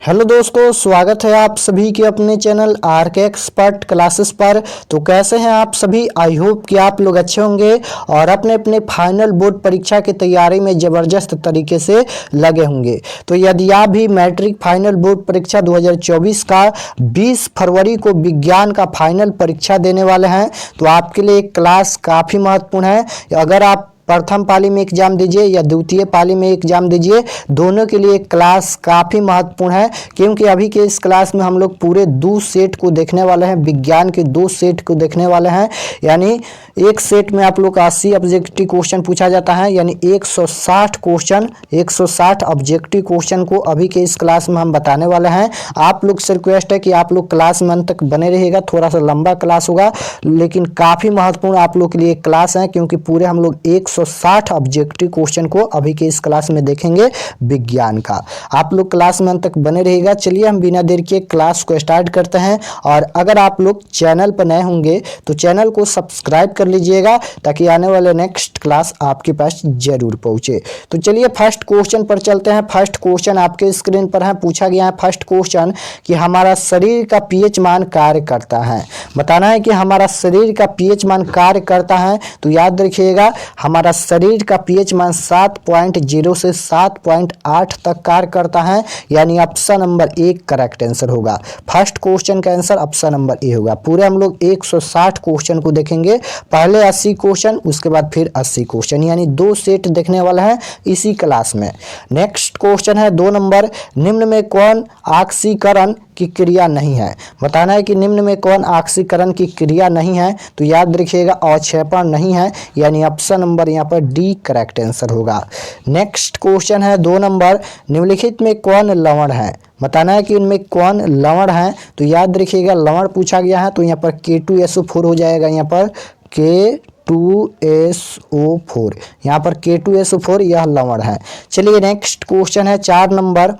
Hello दोस्तों, स्वागत है आप सभी के अपने चैनल आरके एक्सपर्ट क्लासेस पर। तो कैसे हैं आप सभी? आई होप कि आप लोग अच्छे होंगे और अपने अपने फाइनल बोर्ड परीक्षा की तैयारी में ज़बरदस्त तरीके से लगे होंगे। तो यदि आप भी मैट्रिक फाइनल बोर्ड परीक्षा 2024 का 20 फरवरी को विज्ञान का फाइनल परीक्षा देने वाले हैं तो आपके लिए एक क्लास काफ़ी महत्वपूर्ण है। अगर आप प्रथम पाली में एग्जाम दीजिए या द्वितीय पाली में एग्जाम दीजिए, दोनों के लिए क्लास काफ़ी महत्वपूर्ण है, क्योंकि अभी के इस क्लास में हम लोग पूरे 2 सेट को देखने वाले हैं। विज्ञान के 2 सेट को देखने वाले हैं, यानी एक सेट में आप लोग का 80 ऑब्जेक्टिव क्वेश्चन पूछा जाता है, यानी 160 क्वेश्चन 160 ऑब्जेक्टिव क्वेश्चन को अभी के इस क्लास में हम बताने वाले हैं। आप लोग से रिक्वेस्ट है कि आप लोग क्लास में अंत तक बने रहिएगा। थोड़ा सा लंबा क्लास होगा लेकिन काफ़ी महत्वपूर्ण आप लोग के लिए क्लास है, क्योंकि पूरे हम लोग 160 ऑब्जेक्टिव क्वेश्चन को अभी के इस क्लास में देखेंगे विज्ञान का। आप लोग क्लास में अंत तक बने रहिएगा। चलिए हम बिना देर के क्लास को स्टार्ट करते हैं। और अगर आप लोग चैनल पर नए होंगे तो चैनल को सब्सक्राइब कर लीजिएगा, ताकि आने वाले नेक्स्ट क्लास आपके पास जरूर पहुंचे। तो चलिए फर्स्ट क्वेश्चन पर चलते हैं। फर्स्ट क्वेश्चन आपके स्क्रीन पर है। पूछा गया है फर्स्ट क्वेश्चन कि हमारा शरीर का पीएच मान कार्य करता है। बताना है कि हमारा शरीर का पीएच मान कार्य करता है। तो याद रखिएगा, हमारा शरीर का पीएच मान 7.0 से 7.8 तक कार्य करता है, यानी ऑप्शन नंबर 1 करेक्ट आंसर होगा। फर्स्ट क्वेश्चन का आंसर ऑप्शन नंबर ए होगा। पूरे हम लोग 160 क्वेश्चन को देखेंगे, पहले 80 क्वेश्चन उसके बाद फिर 80 क्वेश्चन, यानी 2 सेट देखने वाला है इसी क्लास में। नेक्स्ट क्वेश्चन है 2 नंबर, निम्न में कौन ऑक्सीकरण की क्रिया नहीं है। बताना है कि निम्न में कौन ऑक्सीकरण की क्रिया नहीं है। तो याद रखिएगा अवक्षेपण नहीं है, यानी ऑप्शन नंबर यहाँ पर डी करेक्ट आंसर होगा। नेक्स्ट क्वेश्चन है 2 नंबर, निम्नलिखित में कौन लवण है। बताना है कि इनमें कौन लवण है। तो याद रखिएगा लवण पूछा गया है तो यहाँ पर K2SO4 हो जाएगा। यहाँ पर K2SO4, यहाँ पर K2SO4 यह लवण है। चलिए नेक्स्ट क्वेश्चन है 4 नंबर,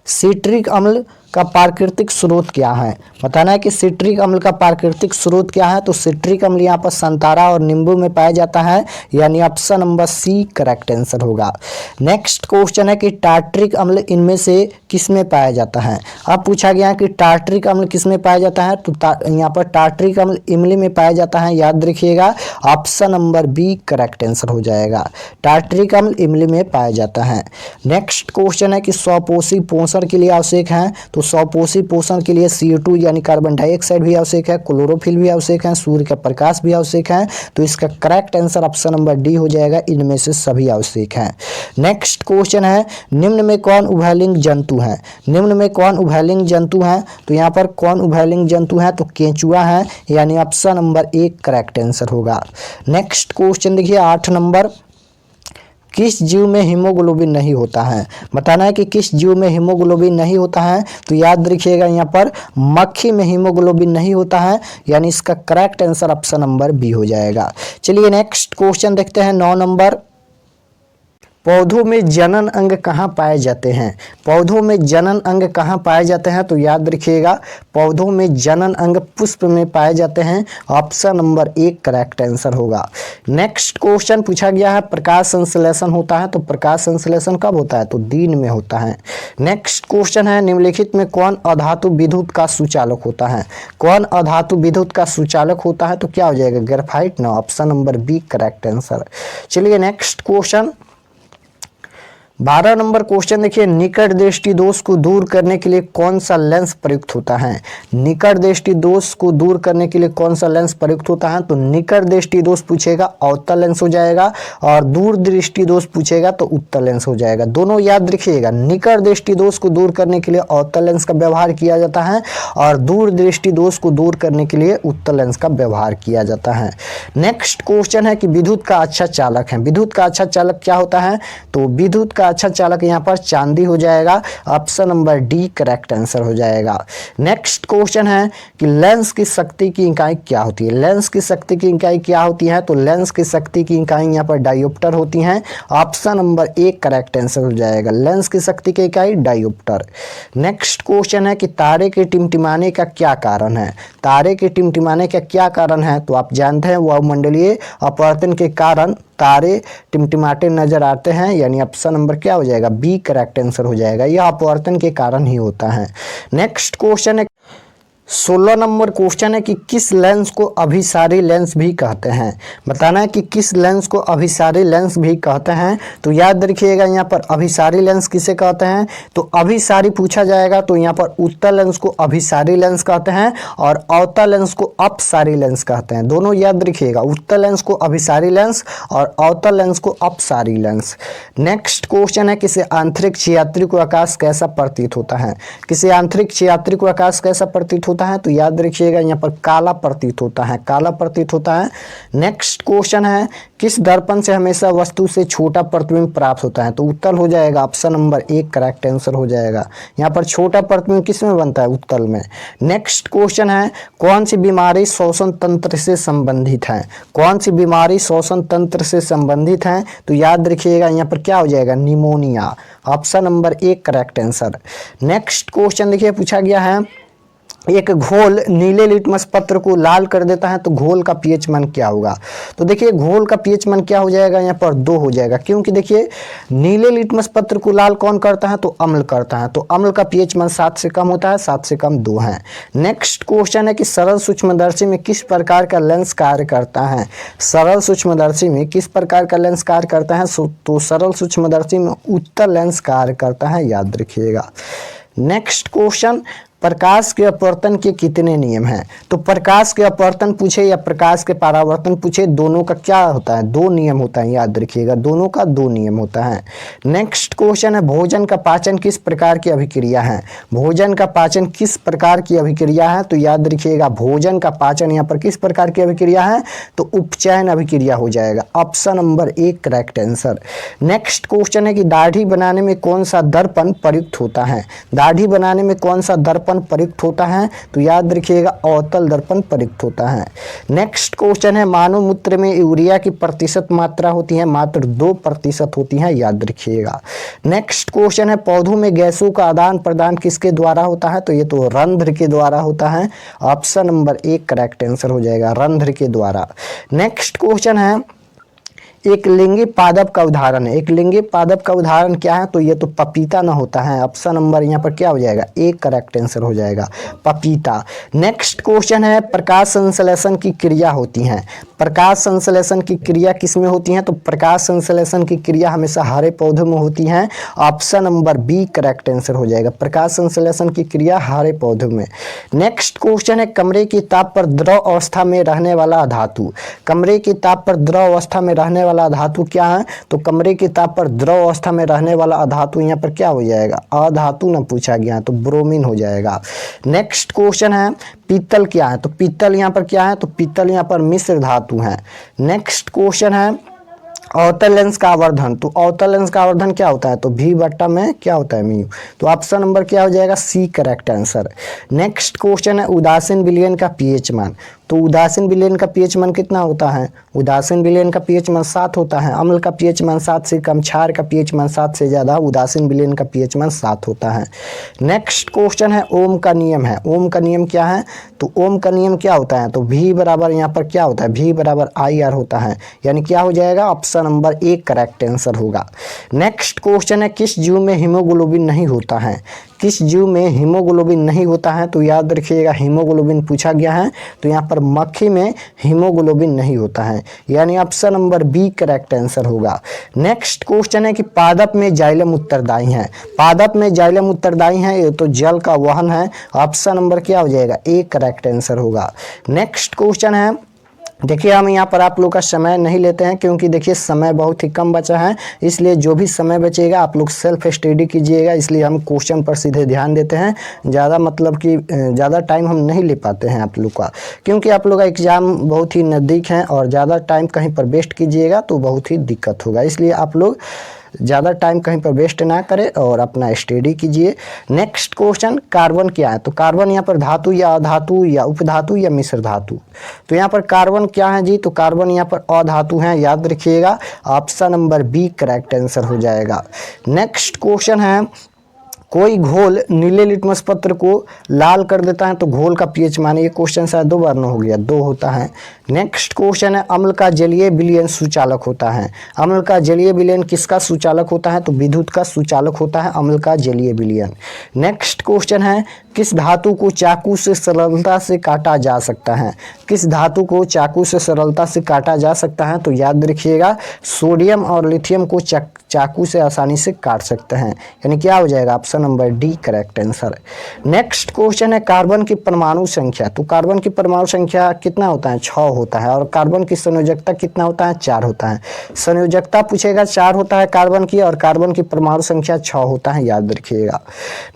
सिट्रिक अम्ल का प्राकृतिक स्रोत क्या है। बताना है कि सिट्रिक अम्ल का प्राकृतिक स्रोत क्या है। तो सिट्रिक अम्ल यहाँ पर संतरा और नींबू में पाया जाता है, यानी option number C correct answer होगा। नेक्स्ट क्वेश्चन है कि टार्ट्रिक अम्ल इनमें से किस में पाया जाता है। अब पूछा गया कि टार्ट्रिक अम्ल किस में पाया जाता है। तो यहाँ पर टार्ट्रिक अम्ल इमली में पाया जाता है। याद रखिएगा option number B correct answer हो जाएगा। टार्ट्रिक अम्ल इमली में पाया जाता है। नेक्स्ट क्वेश्चन है कि स्वपोषी पोषण के लिए आवश्यक है। तो स्वपोषी पोषण के लिए CO2 यानी कार्बन डाइऑक्साइड भी आवश्यक है, क्लोरोफिल भी आवश्यक है, सूर्य का प्रकाश भी आवश्यक है। तो इसका correct answer option number D हो जाएगा, इनमें से सभी आवश्यक है। नेक्स्ट क्वेश्चन है, निम्न में कौन उभयलिंग जंतु है। निम्न में कौन उभयलिंग जंतु है। तो यहाँ पर कौन उभयलिंग जंतु है। तो केंचुआ है, यानी ऑप्शन नंबर 1 करेक्ट आंसर होगा। नेक्स्ट क्वेश्चन देखिए 8 नंबर, किस जीव में हीमोग्लोबिन नहीं होता है। बताना है कि किस जीव में हीमोग्लोबिन नहीं होता है। तो याद रखिएगा यहाँ पर मक्खी में हीमोग्लोबिन नहीं होता है, यानी इसका correct answer option number B हो जाएगा। चलिए नेक्स्ट क्वेश्चन देखते हैं 9 नंबर, पौधों में जनन अंग कहाँ पाए जाते हैं। पौधों में जनन अंग कहाँ पाए जाते हैं। तो याद रखिएगा पौधों में जनन अंग पुष्प में पाए जाते हैं, ऑप्शन नंबर 1 करेक्ट आंसर होगा। नेक्स्ट क्वेश्चन पूछा गया है, प्रकाश संश्लेषण होता है। तो प्रकाश संश्लेषण कब होता है। तो दिन में होता है। नेक्स्ट क्वेश्चन है, निम्नलिखित में कौन अधातु विद्युत का सुचालक होता है। कौन अधातु विद्युत का सुचालक होता है। तो क्या हो जाएगा ग्रेफाइट ना, option number B correct answer. चलिए नेक्स्ट क्वेश्चन 12 नंबर क्वेश्चन देखिए, निकट दृष्टि दोष को दूर करने के लिए कौन सा लेंस प्रयुक्त होता है। निकट दृष्टि दोष को दूर करने के लिए कौन सा लेंस प्रयुक्त होता है। तो निकट दृष्टि दोष पूछेगा अवतल लेंस हो जाएगा, और दूर दृष्टि दोष पूछेगा तो उत्तल लेंस हो जाएगा। दोनों याद रखिएगा, निकट दृष्टि दोष को दूर करने के लिए अवतल लेंस का व्यवहार किया जाता है, और दूर दृष्टि दोष को दूर करने के लिए उत्तल लेंस का व्यवहार किया जाता है। नेक्स्ट क्वेश्चन है कि विद्युत का अच्छा चालक है। विद्युत का अच्छा चालक क्या होता है। तो विद्युत का अच्छा चालक यहाँ पर चांदी हो जाएगा, option number D correct answer हो जाएगा। नेक्स्ट क्वेश्चन है कि लेंस की शक्ति की इकाई क्या होती है। लेंस की शक्ति की इकाई क्या होती है। तो लेंस की शक्ति की इकाई यहाँ पर डायोप्टर होती हैं, ऑप्शन नंबर 1 करेक्ट आंसर हो जाएगा। लेंस की शक्ति की इकाई डायोप्टर। नेक्स्ट क्वेश्चन है कि तारे के टिमटिमाने का क्या कारण है। तारे के टिमटिमाने का क्या कारण है। तो आप जानते हैं वायुमंडलीय अपवर्तन के कारण तारे टिमटिमाते नजर आते हैं, यानी ऑप्शन नंबर क्या हो जाएगा, बी करेक्ट आंसर हो जाएगा। यह अपवर्तन के कारण ही होता है। नेक्स्ट क्वेश्चन है 16 नंबर क्वेश्चन है कि किस लेंस को अभिसारी लेंस भी कहते हैं। बताना है कि किस लेंस को अभिसारी लेंस भी कहते हैं। तो याद रखिएगा यहाँ पर अभिसारी लेंस किसे कहते हैं, तो अभिसारी पूछा जाएगा तो यहाँ पर उत्तल लेंस को अभिसारी लेंस कहते हैं और अवतल लेंस को अपसारी लेंस कहते हैं। दोनों याद रखिएगा, उत्तल लेंस को अभिसारी लेंस और अवतल लेंस को अपसारी लेंस। नेक्स्ट क्वेश्चन है किसी आंतरिक यात्री को आकाश कैसा प्रतीत होता है। किसी आंतरिक यात्री को आकाश कैसा प्रतीत होता है, तो याद रखिएगा यहाँ पर काला प्रतीत होता है, काला प्रतीत होता है। नेक्स्ट क्वेश्चन है किस दर्पण से हमेशा वस्तु से छोटा प्रतिबिंब प्राप्त होता है, तो उत्तल हो जाएगा, ऑप्शन नंबर 1 करेक्ट आंसर हो जाएगा। यहाँ पर छोटा प्रतिबिंब किस में बनता है, उत्तल में। नेक्स्ट क्वेश्चन है कौन सी बीमारी श्वसन तंत्र से संबंधित है। कौन सी बीमारी श्वसन तंत्र से संबंधित है, तो याद रखिएगा यहाँ पर क्या हो जाएगा, pneumonia, option number 1 correct answer. Next question देखिए पूछा गया है एक घोल नीले लिटमस पत्र को लाल कर देता है तो घोल का पीएच मान क्या होगा। तो देखिए घोल का पीएच मान क्या हो जाएगा, यहाँ पर 2 हो जाएगा, क्योंकि देखिए नीले लिटमस पत्र को लाल कौन करता है, तो अम्ल करता है, तो अम्ल का पीएच मान 7 से कम होता है, 7 से कम 2 है। नेक्स्ट क्वेश्चन है कि सरल सूक्ष्मदर्शी में किस प्रकार का लेंस कार्य करता है। सरल सूक्ष्मदर्शी में किस प्रकार का लेंस कार्य करता है, तो सरल सूक्ष्मदर्शी में उत्तल लेंस कार्य करता है, याद रखिएगा। नेक्स्ट क्वेश्चन प्रकाश के अपवर्तन के कितने नियम हैं। तो प्रकाश के अपवर्तन पूछे या प्रकाश के परावर्तन पूछे, दोनों का क्या होता है, 2 नियम होता है, याद रखिएगा, दोनों का 2 नियम होता है। नेक्स्ट क्वेश्चन है भोजन का पाचन किस प्रकार की अभिक्रिया है। भोजन का पाचन किस प्रकार की अभिक्रिया है, तो याद रखिएगा भोजन का पाचन यहाँ पर किस प्रकार की अभिक्रिया है, तो उपचयन अभिक्रिया हो जाएगा, option number 1 correct answer. Next question है कि दाढ़ी बनाने में कौन सा दर्पण प्रयुक्त होता है। दाढ़ी बनाने में कौन सा दर्पण प्रयुक्त होता है, तो याद रखिएगा अवतल दर्पण प्रयुक्त होता है। नेक्स्ट क्वेश्चन है मानव मूत्र में यूरिया की प्रतिशत मात्रा होती है, मात्र 2% होती है, याद रखिएगा। नेक्स्ट क्वेश्चन है पौधों में गैसों का आदान प्रदान किसके द्वारा होता है, तो ये तो रंध्र के द्वारा होता है, ऑप्शन नंबर 1 करेक्ट आंसर हो जाएगा, रंध्र के द्वारा। नेक्स्ट क्वेश्चन है एक लिंगी पादप का उदाहरण है। एक लिंगी पादप का उदाहरण क्या है, तो ये तो पपीता ना होता है, ऑप्शन नंबर यहाँ पर क्या हो जाएगा, 1 करेक्ट आंसर हो जाएगा, पपीता। नेक्स्ट क्वेश्चन है प्रकाश संश्लेषण की क्रिया होती है। प्रकाश संश्लेषण की क्रिया किसमें होती है, तो प्रकाश संश्लेषण की क्रिया हमेशा हरे पौधों में होती है, option number B correct answer हो जाएगा, प्रकाश संश्लेषण की क्रिया हरे पौधों में। नेक्स्ट क्वेश्चन है कमरे की ताप पर द्रव अवस्था में रहने वाला धातु। कमरे की ताप पर द्रव अवस्था में रहने वाला धातु क्या है, तो कमरे की ताप पर द्रव अवस्था में रहने वाला धातु यहाँ पर क्या हो जाएगा, अधातु ना पूछा गया तो ब्रोमीन हो जाएगा। नेक्स्ट क्वेश्चन है पीतल क्या है, तो पीतल यहाँ पर क्या है, तो पीतल यहाँ पर मिश्र धातु है। नेक्स्ट क्वेश्चन है अवतल लेंस का आवर्धन। तो अवतल लेंस का आवर्धन क्या होता है, तो v बट्टा में क्या होता है, म्यू। तो ऑप्शन नंबर क्या हो जाएगा, C correct answer. Next question है उदासीन विलयन का पीएच मान। तो उदासीन विलयन का पीएच मान कितना होता है, उदासीन विलयन का पीएच मान 7 होता है। अम्ल का पीएच मान 7 से कम, क्षार का पीएच मान 7 से ज़्यादा, उदासीन विलयन का पीएच मान 7 होता है। नेक्स्ट क्वेश्चन है ओम का नियम है। ओम का नियम क्या है, तो ओम का नियम क्या होता है, तो v बराबर यहाँ पर क्या होता है, v बराबर IR होता है, यानी क्या हो जाएगा, ऑप्शन नंबर 1 करेक्ट आंसर होगा। नेक्स्ट क्वेश्चन है किस जीव में हीमोग्लोबिन नहीं होता है। किस जीव में हीमोग्लोबिन नहीं होता है, तो याद रखिएगा हीमोग्लोबिन पूछा गया है, तो यहाँ पर मक्खी में हीमोग्लोबिन नहीं होता है, यानी option number B correct answer होगा। नेक्स्ट क्वेश्चन है कि पादप में जाइलम उत्तरदायी है। पादप में जाइलम उत्तरदायी है, ये तो जल का वहन है, ऑप्शन नंबर क्या हो जाएगा, ए करेक्ट आंसर होगा। नेक्स्ट क्वेश्चन है देखिए हम यहाँ पर आप लोग का समय नहीं लेते हैं, क्योंकि देखिए समय बहुत ही कम बचा है, इसलिए जो भी समय बचेगा आप लोग सेल्फ स्टडी कीजिएगा, इसलिए हम क्वेश्चन पर सीधे ध्यान देते हैं। ज़्यादा मतलब कि ज़्यादा टाइम हम नहीं ले पाते हैं आप लोग का, क्योंकि आप लोग का एग्ज़ाम बहुत ही नज़दीक है और ज़्यादा टाइम कहीं पर वेस्ट कीजिएगा तो बहुत ही दिक्कत होगा, इसलिए आप लोग ज़्यादा टाइम कहीं पर वेस्ट ना करें और अपना स्टडी कीजिए। नेक्स्ट क्वेश्चन कार्बन क्या है, तो कार्बन यहाँ पर धातु या अधातु या उपधातु या मिश्र धातु। तो यहाँ पर कार्बन क्या है जी, तो कार्बन यहाँ पर अधातु है, याद रखिएगा, option number B correct answer हो जाएगा। नेक्स्ट क्वेश्चन है कोई घोल नीले लिटमस पत्र को लाल कर देता है तो घोल का पीएच मान, ये क्वेश्चन शायद 2 बार न हो गया, 2 होता है। नेक्स्ट क्वेश्चन है अम्ल का जलीय विलयन सुचालक होता है। अम्ल का जलीय विलयन किसका सुचालक होता है? तो विद्युत का सुचालक होता है अम्ल का जलीय विलयन। नेक्स्ट क्वेश्चन है किस धातु को चाकू से सरलता से काटा जा सकता है? किस धातु को चाकू से सरलता से काटा जा सकता है? तो याद रखिएगा सोडियम और लिथियम को चाकू से आसानी से काट सकते हैं, यानी क्या हो जाएगा? Option number D correct answer. Next question है कार्बन की परमाणु संख्या। तो कार्बन की परमाणु संख्या कितना होता है? 6 होता है। और कार्बन की संयोजकता कितना होता है? 4 होता है। संयोजकता पूछेगा 4 होता है कार्बन की, और कार्बन की परमाणु संख्या 6 होता है, याद रखिएगा।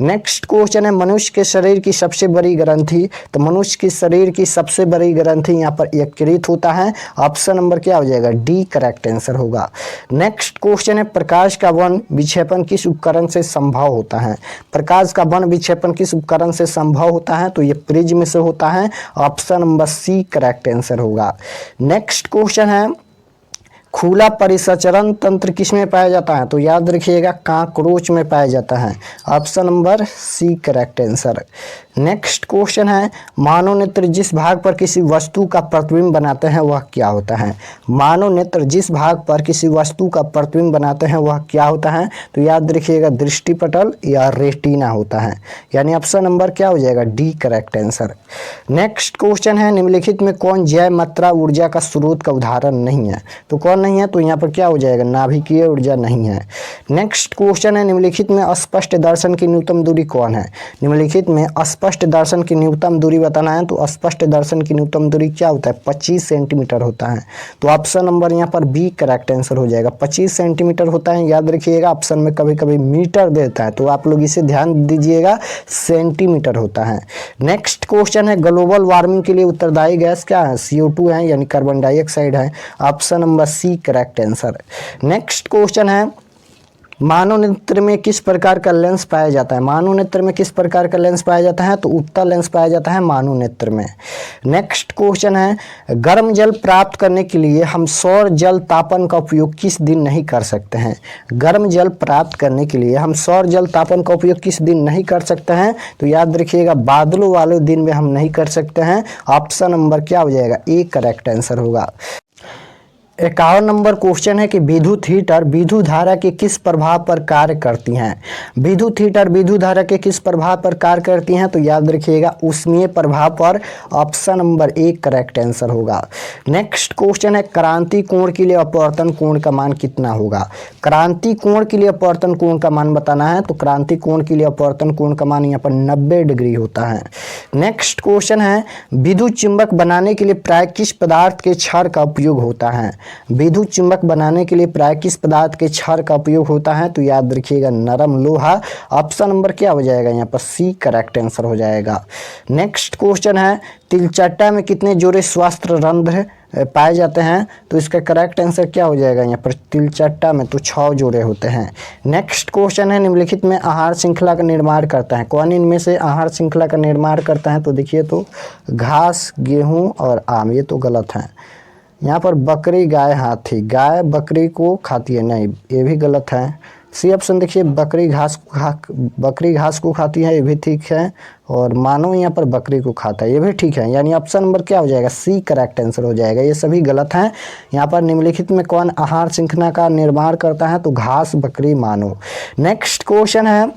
नेक्स्ट क्वेश्चन है मनुष्य के शरीर की सबसे बड़ी ग्रंथि। तो मनुष्य के शरीर की सबसे बड़ी ग्रंथि यहाँ पर यकृत होता है। ऑप्शन नंबर क्या हो जाएगा? डी करेक्ट आंसर होगा। नेक्स्ट क्वेश्चन है प्रकाश का वर्ण विक्षेपण किस उपकरण से संभव होता है? प्रकाश का वर्ण विक्षेपण किस उपकरण से संभव होता है? तो ये प्रिज्म से होता है। Option number C correct answer होगा। नेक्स्ट क्वेश्चन है खुला परिसंचरण तंत्र किसमें पाया जाता है? तो याद रखिएगा काकरोच में पाया जाता है। Option number C correct answer. Next question है मानव नेत्र जिस भाग पर किसी वस्तु का प्रतिबिंब बनाते हैं वह क्या होता है? मानव नेत्र जिस भाग पर किसी वस्तु का प्रतिबिंब बनाते हैं वह क्या होता है? तो याद रखिएगा दृष्टिपटल या रेटिना होता है, यानी ऑप्शन नंबर क्या हो जाएगा? D correct answer. Next question है निम्नलिखित में कौन जैव मात्रा ऊर्जा का स्रोत का उदाहरण नहीं है? तो कौन नहीं है? तो यहाँ पर क्या हो जाएगा? नाभिकीय ऊर्जा नहीं है। नेक्स्ट क्वेश्चन है निम्नलिखित में अस्पष्ट दर्शन की न्यूनतम दूरी कौन है? निम्नलिखित में अस्पष्ट दर्शन की न्यूनतम दूरी बताना है, तो अस्पष्ट दर्शन की न्यूनतम दूरी क्या होता है? 25 सेंटीमीटर होता है। तो ऑप्शन नंबर यहाँ पर बी करेक्ट आंसर हो जाएगा। 25 सेंटीमीटर होता है, याद रखिएगा। ऑप्शन में कभी कभी मीटर देता है तो आप लोग इसे ध्यान दीजिएगा, सेंटीमीटर होता है। नेक्स्ट क्वेश्चन है ग्लोबल वार्मिंग के लिए उत्तरदायी गैस क्या है? CO2 है, यानी कार्बन डाइऑक्साइड है। Option number C correct answer. Next question है मानव नेत्र में किस प्रकार का लेंस पाया जाता है? मानव नेत्र में किस प्रकार का लेंस पाया जाता है? तो उत्तल लेंस पाया जाता है मानव नेत्र में। नेक्स्ट क्वेश्चन है गर्म जल प्राप्त करने के लिए हम सौर जल तापन का उपयोग किस दिन नहीं कर सकते हैं? गर्म जल प्राप्त करने के लिए हम सौर जल तापन का उपयोग किस दिन नहीं कर सकते हैं? तो याद रखिएगा बादलों वाले दिन में हम नहीं कर सकते हैं। ऑप्शन नंबर क्या हो जाएगा? ए करेक्ट आंसर होगा। 51 नंबर क्वेश्चन है कि विद्युत हीटर विद्युत धारा के किस प्रभाव पर कार्य करती हैं? विद्युत हीटर विद्युत धारा के किस प्रभाव पर कार्य करती हैं? तो याद रखिएगा ऊष्मीय प्रभाव पर। Option number A correct answer होगा। नेक्स्ट क्वेश्चन है क्रांति कोण के लिए अपवर्तन कोण का मान कितना होगा? क्रांति कोण के लिए अपवर्तन कोण का मान बताना है, तो क्रांति कोण के लिए अपवर्तन कोण का मान यहाँ पर 90 डिग्री होता है। नेक्स्ट क्वेश्चन है विद्युत चुंबक बनाने के लिए प्राय किस पदार्थ के क्षार का उपयोग होता है? विद्युत चुंबक बनाने के लिए प्राय किस पदार्थ के क्षार का उपयोग होता है? तो याद रखिएगा नरम लोहा। ऑप्शन नंबर क्या हो जाएगा? यहाँ पर सी करेक्ट आंसर हो जाएगा। नेक्स्ट क्वेश्चन है तिलचट्टा में कितने जोड़े स्वास्थ्य रंध्र पाए जाते हैं? तो इसका करेक्ट आंसर क्या हो जाएगा? यहाँ पर तिलचट्टा में तो 6 जोड़े होते हैं। नेक्स्ट क्वेश्चन है निम्नलिखित में आहार श्रृंखला का निर्माण करता है? कौन इनमें से आहार श्रृंखला का निर्माण करता है? तो देखिए तो घास, गेहूं और आम, ये तो गलत है। यहाँ पर बकरी, गाय, हाथी, गाय बकरी को खाती है, नहीं ये भी गलत है। सी ऑप्शन देखिए बकरी घास को खाती है, ये भी ठीक है। और मानव यहाँ पर बकरी को खाता है, ये भी ठीक है। यानी ऑप्शन नंबर क्या हो जाएगा? सी करेक्ट आंसर हो जाएगा। ये सभी गलत हैं। यहाँ पर निम्नलिखित में कौन आहार श्रृंखला का निर्माण करता है? तो घास, बकरी, मानव। नेक्स्ट क्वेश्चन है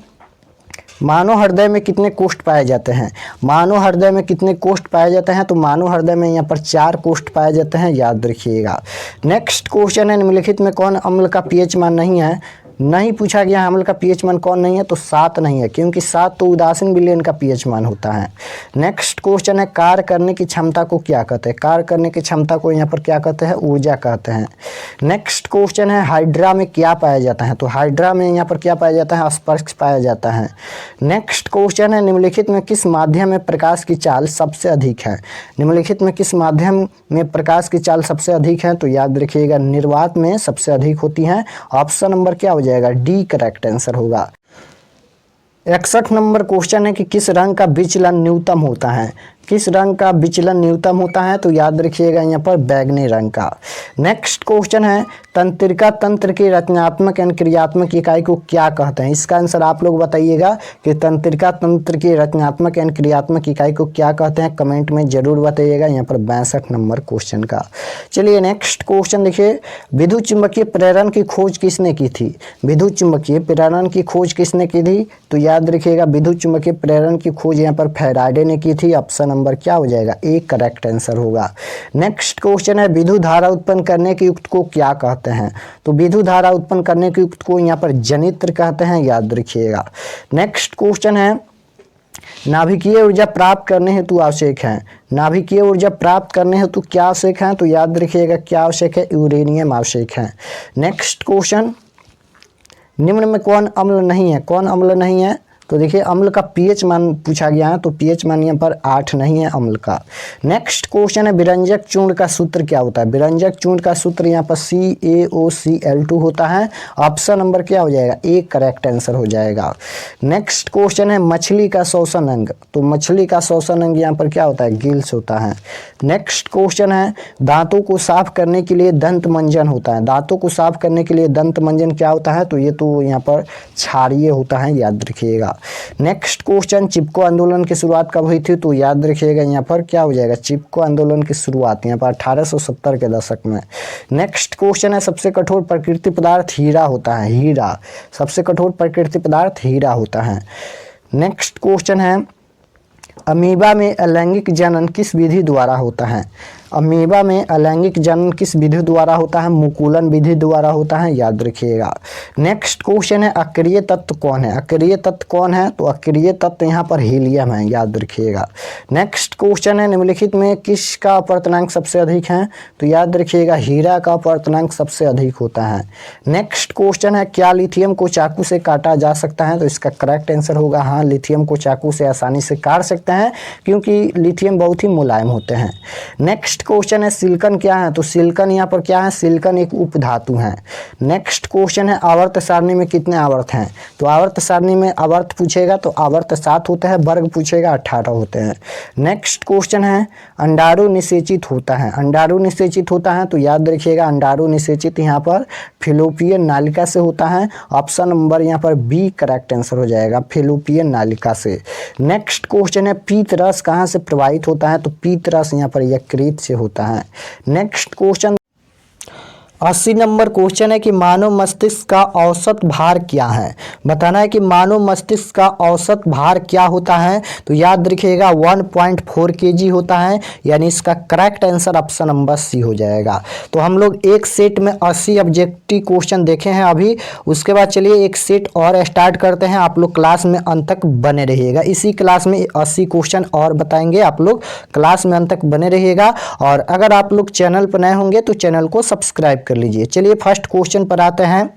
मानव हृदय में कितने कोष्ठ पाए जाते हैं? मानव हृदय में कितने कोष्ठ पाए जाते हैं? तो मानव हृदय में यहाँ पर 4 कोष्ठ पाए जाते हैं, याद रखिएगा। नेक्स्ट क्वेश्चन है निम्नलिखित में कौन अम्ल का पीएच मान नहीं है? नहीं पूछा गया अम्ल का पीएच मान कौन नहीं है, तो 7 नहीं है, क्योंकि 7 तो उदासीन विलयन का पीएच मान होता है। नेक्स्ट क्वेश्चन है कार्य करने की क्षमता को क्या कहते हैं? कार्य करने की क्षमता को यहाँ पर क्या कहते हैं? ऊर्जा कहते हैं। नेक्स्ट क्वेश्चन है हाइड्रा में क्या पाया जाता है? तो हाइड्रा में यहाँ पर क्या पाया जाता है? स्पर्श पाया जाता है। नेक्स्ट क्वेश्चन है निम्नलिखित में किस माध्यम में प्रकाश की चाल सबसे अधिक है? निम्नलिखित में किस माध्यम में प्रकाश की चाल सबसे अधिक है? तो याद रखिएगा निर्वात में सबसे अधिक होती है। ऑप्शन नंबर क्या हो जाएगा? डी करेक्ट आंसर होगा। 61 नंबर क्वेश्चन है कि किस रंग का विचलन न्यूनतम होता है? किस रंग का विचलन न्यूनतम होता है? तो याद रखिएगा यहाँ पर बैगनी रंग का। नेक्स्ट क्वेश्चन है तंत्रिका तंत्र की रचनात्मक एवं क्रियात्मक इकाई को क्या कहते हैं? इसका आंसर आप लोग बताइएगा कि तंत्रिका तंत्र की रचनात्मक एवं क्रियात्मक इकाई को क्या कहते हैं, कमेंट में जरूर बताइएगा यहाँ पर 62 नंबर क्वेश्चन का। चलिए नेक्स्ट क्वेश्चन देखिए, विद्युत चुंबकीय प्रेरण की खोज किसने की थी? विद्युत चुंबकीय प्रेरण की खोज किसने की थी? तो याद रखिएगा विद्युत चुंबकीय प्रेरण की खोज यहाँ पर फैराडे ने की थी। ऑप्शन नंबर क्या हो जाएगा? ए करेक्ट आंसर होगा। नेक्स्ट क्वेश्चन है विद्युत धारा उत्पन्न करने के युक्त को क्या कहते हैं? तो विद्युत धारा उत्पन्न करने के युक्त को यहाँ पर जनित्र कहते हैं, याद रखिएगा। नेक्स्ट क्वेश्चन है नाभिकीय ऊर्जा प्राप्त करने हेतु आवश्यक है। नाभिकीय ऊर्जा प्राप्त करने हेतु क्या आवश्यक है? तो याद रखिएगा क्या आवश्यक है? यूरेनियम आवश्यक है। नेक्स्ट क्वेश्चन, निम्न में कौन अम्ल नहीं है? कौन अम्ल नहीं है? तो देखिए अम्ल का पीएच मान पूछा गया है, तो पीएच मान यहाँ पर 8 नहीं है अम्ल का। नेक्स्ट क्वेश्चन है विरंजक चूर्ण का सूत्र क्या होता है? विरंजक चूर्ण का सूत्र यहाँ पर CaOCl2 होता है। ऑप्शन नंबर क्या हो जाएगा? ए करेक्ट आंसर हो जाएगा। नेक्स्ट क्वेश्चन है मछली का श्वसन अंग। तो मछली का श्वसन अंग यहाँ पर क्या होता है? गिल्स होता है। नेक्स्ट क्वेश्चन है दांतों को साफ करने के लिए दंत मंजन होता है। दांतों को साफ करने के लिए दंत मंजन क्या होता है? तो ये तो यहाँ पर क्षारीय होता है, याद रखिएगा। नेक्स्ट क्वेश्चन चिपको आंदोलन की शुरुआत कब हुई थी? तो याद रखिएगा यहाँ पर क्या हो जाएगा? चिपको आंदोलन की शुरुआत यहाँ पर 1870 के दशक में। नेक्स्ट क्वेश्चन है सबसे कठोर प्रकृति पदार्थ हीरा होता है। हीरा सबसे कठोर प्रकृति पदार्थ हीरा होता है। नेक्स्ट क्वेश्चन है अमीबा में अलैंगिक जनन किस विधि द्वारा होता है? अमीबा में अलैंगिक जनन किस विधि द्वारा होता है? मुकुलन विधि द्वारा होता है, याद रखिएगा। नेक्स्ट क्वेश्चन है अक्रिय तत्व कौन है? अक्रिय तत्व कौन है? तो अक्रिय तत्व यहाँ पर हीलियम है, याद रखिएगा। नेक्स्ट क्वेश्चन है निम्नलिखित में किसका अपवर्तनांक सबसे अधिक है? तो याद रखिएगा हीरा का अपवर्तनांक सबसे अधिक होता है। नेक्स्ट क्वेश्चन है क्या लिथियम को चाकू से काटा जा सकता है? तो इसका करेक्ट आंसर होगा हाँ, लिथियम को चाकू से आसानी से काट सकते हैं क्योंकि लिथियम बहुत ही मुलायम होते हैं। नेक्स्ट क्वेश्चन है सिलिकॉन क्या है? तो सिलिकॉन यहाँ पर क्या है? सिलिकॉन एक उपधातु है। नेक्स्ट क्वेश्चन है आवर्त सारणी में कितने आवर्त हैं? तो आवर्त सारणी में आवर्त पूछेगा तो आवर्त 7 होते हैं, वर्ग पूछेगा 18 होते हैं। नेक्स्ट क्वेश्चन है अंडाणु निषेचित होता है। अंडाणु निषेचित होता है तो याद रखिएगा अंडाणु निषेचित यहाँ पर फैलोपियन नालिका से होता है। ऑप्शन नंबर यहाँ पर बी करेक्ट आंसर हो जाएगा, फैलोपियन नालिका से। नेक्स्ट क्वेश्चन है पीत रस कहाँ से प्रवाहित होता है? तो पीत रस यहाँ पर यकृत से होता है। नेक्स्ट क्वेश्चन 80 नंबर क्वेश्चन है कि मानव मस्तिष्क का औसत भार क्या है? बताना है कि मानव मस्तिष्क का औसत भार क्या होता है? तो याद रखिएगा 1.4 kg होता है, यानी इसका correct answer option number C हो जाएगा। तो हम लोग एक सेट में 80 ऑब्जेक्टिव क्वेश्चन देखे हैं अभी, उसके बाद चलिए एक सेट और स्टार्ट करते हैं। आप लोग क्लास में अंत तक बने रहिएगा, इसी क्लास में 80 क्वेश्चन और बताएंगे, आप लोग क्लास में अंत तक बने रहिएगा। और अगर आप लोग चैनल पर नए होंगे तो चैनल को सब्सक्राइब कर लीजिए। चलिए फर्स्ट क्वेश्चन पर आते हैं।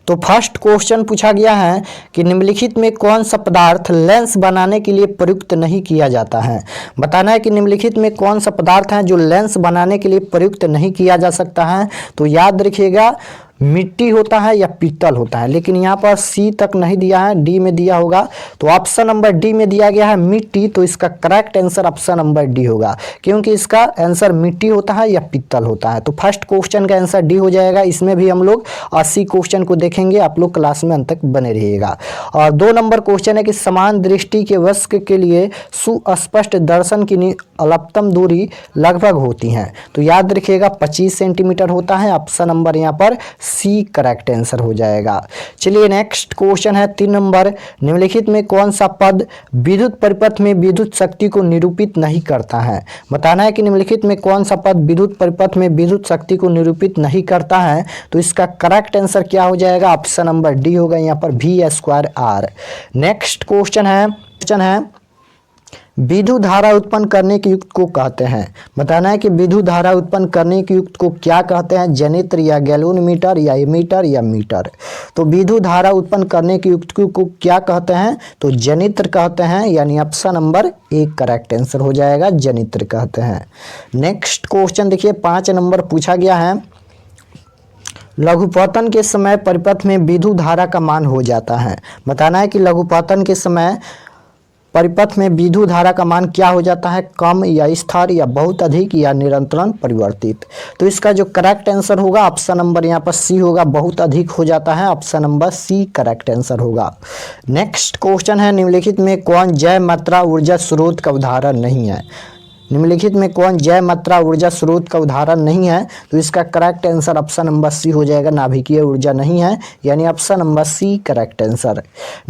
तो फर्स्ट क्वेश्चन पूछा गया है कि निम्नलिखित में कौन सा पदार्थ लेंस बनाने के लिए प्रयुक्त नहीं किया जाता है? बताना है कि निम्नलिखित में कौन सा पदार्थ है जो लेंस बनाने के लिए प्रयुक्त नहीं किया जा सकता है? तो याद रखिएगा मिट्टी होता है या पीतल होता है, लेकिन यहाँ पर सी तक नहीं दिया है, डी में दिया होगा। तो ऑप्शन नंबर डी में दिया गया है मिट्टी, तो इसका correct answer option number D होगा, क्योंकि इसका आंसर मिट्टी होता है या पीतल होता है। तो फर्स्ट क्वेश्चन का आंसर डी हो जाएगा। इसमें भी हम लोग 80 क्वेश्चन को देखेंगे, आप लोग क्लास में अंत तक बने रहिएगा। और 2 नंबर क्वेश्चन है कि समान दृष्टि के वयस्क के लिए सुस्पष्ट दर्शन की अलपतम दूरी लगभग होती है। तो याद रखिएगा 25 सेंटीमीटर होता है। ऑप्शन नंबर यहाँ पर सी करेक्ट आंसर हो जाएगा। चलिए नेक्स्ट क्वेश्चन है 3 नंबर, निम्नलिखित में कौन सा पद विद्युत परिपथ में विद्युत शक्ति को निरूपित नहीं करता है? बताना है कि निम्नलिखित में कौन सा पद विद्युत परिपथ में विद्युत शक्ति को निरूपित नहीं करता है? तो इसका करेक्ट आंसर क्या हो जाएगा? ऑप्शन नंबर डी होगा यहाँ पर V²R। नेक्स्ट क्वेश्चन है विद्युत धारा उत्पन्न करने के युक्त को कहते हैं। बताना है कि विद्युत धारा उत्पन्न करने के युक्त को क्या कहते हैं? जनित्र या गैल्वेनोमीटर या एमीटर या मीटर। तो विद्युत धारा उत्पन्न करने के युक्त को क्या कहते हैं? तो जनित्र कहते हैं, यानी option number A correct answer हो जाएगा, जनित्र कहते हैं। नेक्स्ट क्वेश्चन देखिए 5 नंबर पूछा गया है, लघुपतन के समय परिपथ में विद्युत धारा का मान हो जाता है। बताना है कि लघुपतन के समय परिपथ में विद्युत धारा का मान क्या हो जाता है, कम या स्थिर या बहुत अधिक या निरंतर परिवर्तित। तो इसका जो करेक्ट आंसर होगा ऑप्शन नंबर यहाँ पर सी होगा, बहुत अधिक हो जाता है, option number C correct answer होगा। नेक्स्ट क्वेश्चन है निम्नलिखित में कौन जैव मात्रा ऊर्जा स्रोत का उदाहरण नहीं है। निम्नलिखित में कौन जैव मात्रा ऊर्जा स्रोत का उदाहरण नहीं है, तो इसका correct answer option number C हो जाएगा, नाभिकीय ऊर्जा नहीं है, यानी option number C correct answer.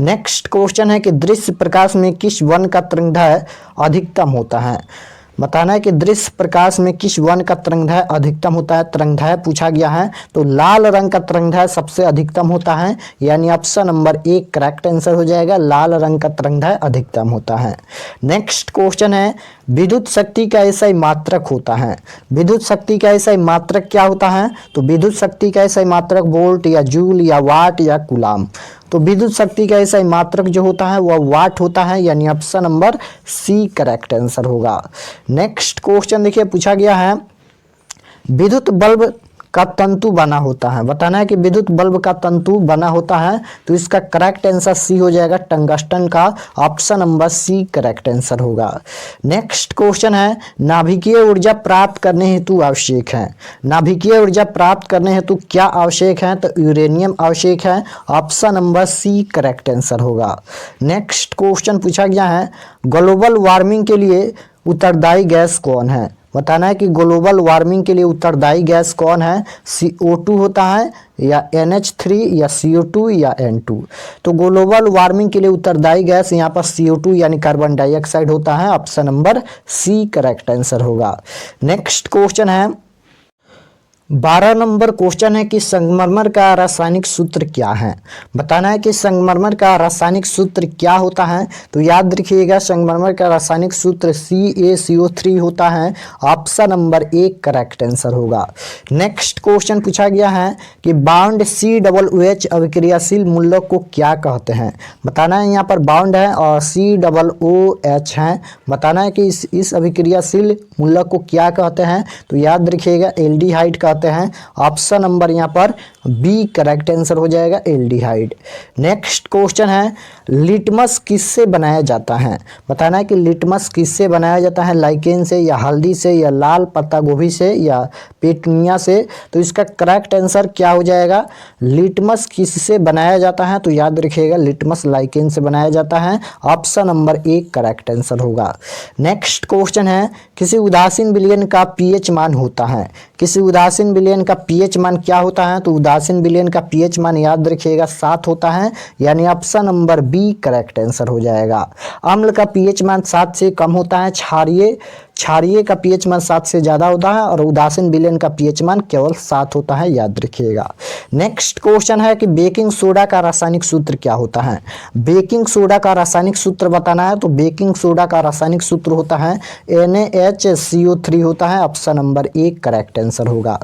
Next question है कि दृश्य प्रकाश में किस वन का तरंगदैर्घ्य अधिकतम होता है। बताना है कि दृश्य प्रकाश में किस वन का तरंगदैर्घ्य अधिकतम होता है, तरंगदैर्घ्य पूछा गया है, तो लाल रंग का तरंगदैर्घ्य सबसे अधिकतम होता है, यानी option number A correct answer हो जाएगा, लाल रंग का तरंगदैर्घ्य अधिकतम होता है। नेक्स्ट क्वेश्चन है विद्युत शक्ति का ऐसा मात्रक होता है। विद्युत शक्ति का ऐसा मात्रक क्या होता है, तो विद्युत शक्ति का ऐसा मात्रक वोल्ट या जूल या वाट या कूलाम। तो विद्युत शक्ति का ऐसा मात्रक जो होता है वह वाट होता है, यानी option number C correct answer होगा। नेक्स्ट क्वेश्चन देखिए पूछा गया है विद्युत बल्ब का तंतु बना होता है। बताना है कि विद्युत बल्ब का तंतु बना होता है, तो इसका करेक्ट आंसर सी हो जाएगा, टंगस्टन का, option number C correct answer होगा। नेक्स्ट क्वेश्चन है नाभिकीय ऊर्जा प्राप्त करने हेतु आवश्यक है। नाभिकीय ऊर्जा प्राप्त करने हेतु क्या आवश्यक है, तो यूरेनियम आवश्यक है, option number C correct answer होगा। नेक्स्ट क्वेश्चन पूछा गया है ग्लोबल वार्मिंग के लिए उत्तरदायी गैस कौन है। बताना है कि ग्लोबल वार्मिंग के लिए उत्तरदायी गैस कौन है, CO2 होता है या NH3 या CO2 या N2। तो ग्लोबल वार्मिंग के लिए उत्तरदायी गैस यहाँ पर CO2 यानी कार्बन डाइऑक्साइड होता है, option number C correct answer होगा। नेक्स्ट क्वेश्चन है 12 नंबर क्वेश्चन है कि संगमरमर का रासायनिक सूत्र क्या है। बताना है कि संगमरमर का रासायनिक सूत्र क्या होता है, तो याद रखिएगा संगमरमर का रासायनिक सूत्र CaCO3 होता है, option number A correct answer होगा। नेक्स्ट क्वेश्चन पूछा गया है कि बाउंड COOH अभिक्रियाशील मूलक को क्या कहते हैं। बताना है यहाँ पर बाउंड है और COOH है। बताना है कि इस अभिक्रियाशील मूलक को क्या कहते हैं, तो याद रखिएगा एल्डिहाइड कहते हैं, ऑप्शन नंबर यहाँ पर बी करेक्ट आंसर हो जाएगा, एल्डिहाइड। नेक्स्ट क्वेश्चन है लिटमस किससे बनाया जाता है। बताना है कि लिटमस किससे बनाया जाता है, लाइकेन से या हल्दी से या लाल पत्ता गोभी से या पेटुनिया से। तो इसका करेक्ट आंसर क्या हो जाएगा, लिटमस किससे बनाया जाता है, तो याद रखिएगा लिटमस लाइकेन से बनाया जाता है, option number A correct answer होगा। नेक्स्ट क्वेश्चन है किसी उदासीन विलयन का पीएच मान होता है। किसी उदासीन विलयन का पीएच मान क्या होता है, तो उदासीन विलयन का पीएच मान याद रखिएगा 7 होता है, यानी option number B correct answer हो जाएगा। अम्ल का पीएच मान 7 से कम होता है, क्षारीय का पीएच मान 7 से ज़्यादा होता है और उदासीन विलयन का पीएच मान केवल 7 होता है, याद रखिएगा। नेक्स्ट क्वेश्चन है कि बेकिंग सोडा का रासायनिक सूत्र क्या होता है। बेकिंग सोडा का रासायनिक सूत्र बताना है, तो बेकिंग सोडा का रासायनिक सूत्र होता है NaHCO3 होता है, option number A correct answer होगा।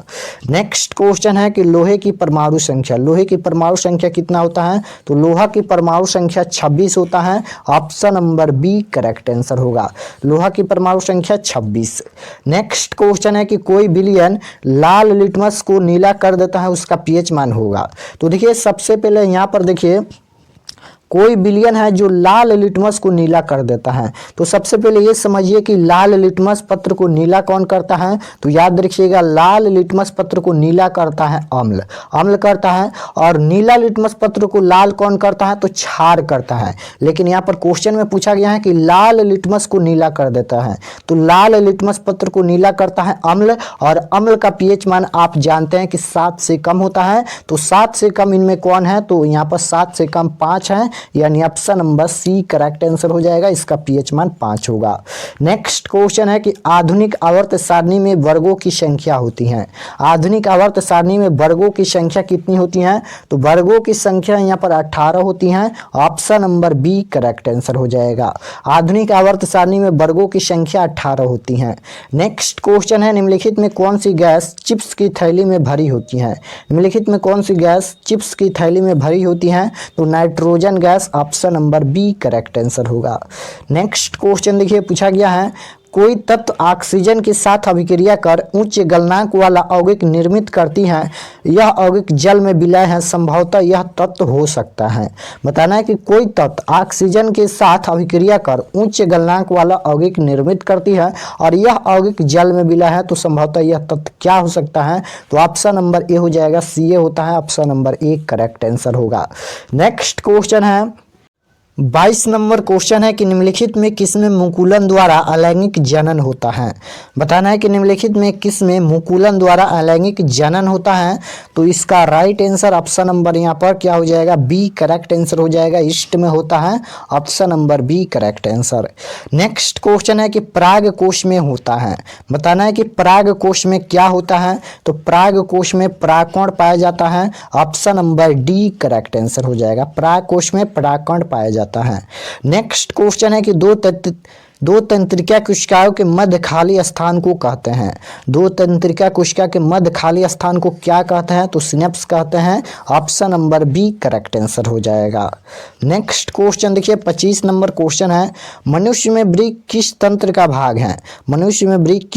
नेक्स्ट क्वेश्चन है कि लोहे की परमाणु संख्या, लोहे की परमाणु संख्या कितना होता है, तो लोहा की परमाणु संख्या 26 होता है, option number B correct answer होगा, लोहा की परमाणु संख्या 26। नेक्स्ट क्वेश्चन है कि कोई विलयन लाल लिटमस को नीला कर देता है, उसका पीएच मान होगा। तो देखिए सबसे पहले यहाँ पर देखिए कोई विलयन है जो लाल लिटमस को नीला कर देता है, तो सबसे पहले ये समझिए कि लाल लिटमस पत्र को नीला कौन करता है, तो याद रखिएगा लाल लिटमस पत्र को नीला करता है अम्ल, अम्ल करता है। और नीला लिटमस पत्र को लाल कौन करता है, तो क्षार करता है। लेकिन यहाँ पर क्वेश्चन में पूछा गया है कि लाल लिटमस को नीला कर देता है, तो लाल लिटमस पत्र को नीला करता है अम्ल, और अम्ल का पीएच मान आप जानते हैं कि 7 से कम होता है। तो 7 से कम इनमें कौन है, तो यहाँ पर 7 से कम 5 है, यानी option number C correct answer हो जाएगा, इसका पीएच मान 5 होगा। नेक्स्ट क्वेश्चन है कि आधुनिक आवर्त सारणी में वर्गों की संख्या होती है। आधुनिक आवर्त सारणी में वर्गों की संख्या कितनी होती है, तो वर्गों की संख्या यहाँ पर 18 होती है, option number B correct answer हो जाएगा। आधुनिक आवर्त सारणी में वर्गों की संख्या 18 होती है। नेक्स्ट क्वेश्चन है निम्नलिखित में कौन सी गैस चिप्स की थैली में भरी होती है। निम्नलिखित में कौन सी गैस चिप्स की थैली में भरी होती है, तो nitrogen gas, option number B correct answer होगा। नेक्स्ट क्वेश्चन देखिए पूछा गया है कोई तत्व ऑक्सीजन के साथ अभिक्रिया कर उच्च गलनांक वाला यौगिक निर्मित करती है, यह यौगिक जल में विलय है, संभवतः यह तत्व हो सकता है। बताना है कि कोई तत्व ऑक्सीजन के साथ अभिक्रिया कर उच्च गलनांक वाला यौगिक निर्मित करती है और यह यौगिक जल में विलय है, तो संभवतः यह तत्व क्या हो सकता है? तो ऑप्शन नंबर ए हो जाएगा, सी ए होता है। Option number A correct answer होगा। नेक्स्ट क्वेश्चन है 22 नंबर क्वेश्चन है कि निम्नलिखित में किसमें मुकुलन द्वारा अलैंगिक जनन होता है? बताना है कि निम्नलिखित में किसमें मुकुलन द्वारा अलैंगिक जनन होता है? तो इसका राइट आंसर ऑप्शन नंबर यहाँ पर क्या हो जाएगा? बी करेक्ट आंसर हो जाएगा। ईस्ट में होता है, option number B correct answer. Next question है कि पराग कोश में होता है। बताना है कि पराग कोश में क्या होता है? तो पराग कोश में परागकण पाया जाता है, option number D correct answer हो जाएगा। पराग कोश में परागकण पाया जाता है। नेक्स्ट क्वेश्चन है कि दो तंत्रिका कोशिकाओं के मध्य खाली स्थान को कहते हैं। दो तंत्रिका कोशिका के मध्य खाली स्थान को क्या कहते हैं? तो सिनेप्स कहते हैं, option number B correct answer हो जाएगा। नेक्स्ट क्वेश्चन देखिए 25 नंबर क्वेश्चन है, मनुष्य में वृक्क किस तंत्र का भाग है? मनुष्य में वृक्क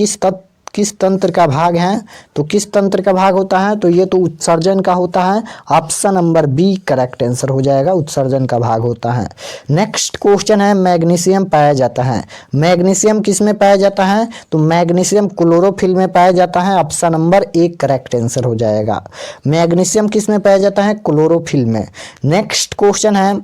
किस तंत्र का भाग है? तो किस तंत्र का भाग होता है? तो ये तो उत्सर्जन का होता है, option number B correct answer हो जाएगा। उत्सर्जन का भाग होता है। नेक्स्ट क्वेश्चन है मैग्नीशियम पाया जाता है। मैग्नीशियम किस में पाया जाता है? तो मैग्नीशियम क्लोरोफिल में पाया जाता है, option number A correct answer हो जाएगा। मैग्नीशियम किस में पाया जाता है? क्लोरोफिल में। नेक्स्ट क्वेश्चन है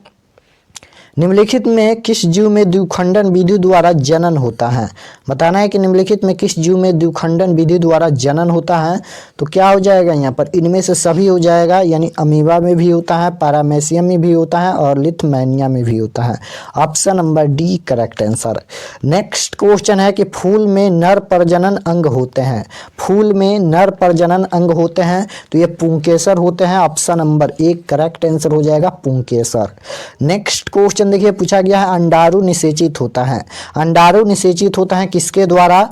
निम्नलिखित में किस जीव में द्विखंडन विधि द्वारा जनन होता है? बताना है कि निम्नलिखित में किस जीव में द्विखंडन विधि द्वारा जनन होता है? तो क्या हो जाएगा यहाँ पर? इनमें से सभी हो जाएगा, यानी अमीबा में भी होता है, पैरामेसियम में भी होता है और लिथमैनिया में भी होता है, option number D correct answer. Next question है कि फूल में नर प्रजनन अंग होते हैं। फूल में नर प्रजनन अंग होते हैं, तो ये पुंकेसर होते हैं, option number A correct answer हो जाएगा, पुंकेसर। नेक्स्ट क्वेश्चन देखिए पूछा गया है अंडाणु निषेचित होता है। अंडाणु निषेचित होता है किसके द्वारा?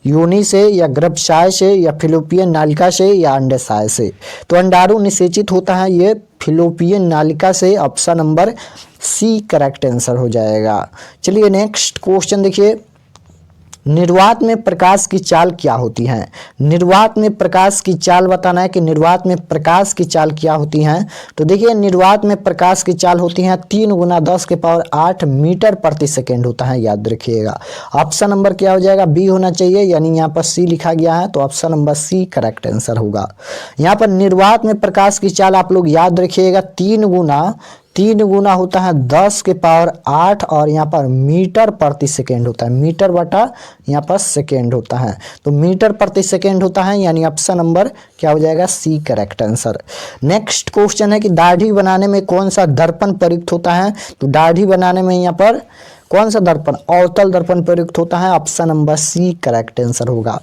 योनि से या गर्भाशय से या फिलोपियन नालिका से या अंडाशय से? तो अंडाणु निषेचित होता है ये फिलोपियन नालिका से, option number C correct answer हो जाएगा। चलिए नेक्स्ट क्वेश्चन देखिए, निर्वात में प्रकाश की चाल क्या होती है? निर्वात में प्रकाश की चाल बताना है कि निर्वात में प्रकाश की चाल क्या होती है? तो देखिए निर्वात में प्रकाश की चाल होती है 3 × 10⁸ मीटर प्रति सेकेंड होता है, याद रखिएगा। ऑप्शन नंबर क्या हो जाएगा? बी होना चाहिए, यानी यहाँ पर सी लिखा गया है, तो option number C correct answer होगा। यहाँ पर निर्वात में प्रकाश की चाल आप लोग याद रखिएगा 3 गुना होता है 10⁸ और यहाँ पर मीटर प्रति सेकेंड होता है, मीटर बटा यहाँ पर सेकेंड होता है, तो मीटर प्रति सेकेंड होता है, यानी ऑप्शन नंबर क्या हो जाएगा? C correct answer. Next question है कि दाढ़ी बनाने में कौन सा दर्पण प्रयुक्त होता है? तो दाढ़ी बनाने में यहाँ पर कौन सा दर्पण? अवतल दर्पण प्रयुक्त होता है, option number C correct answer होगा।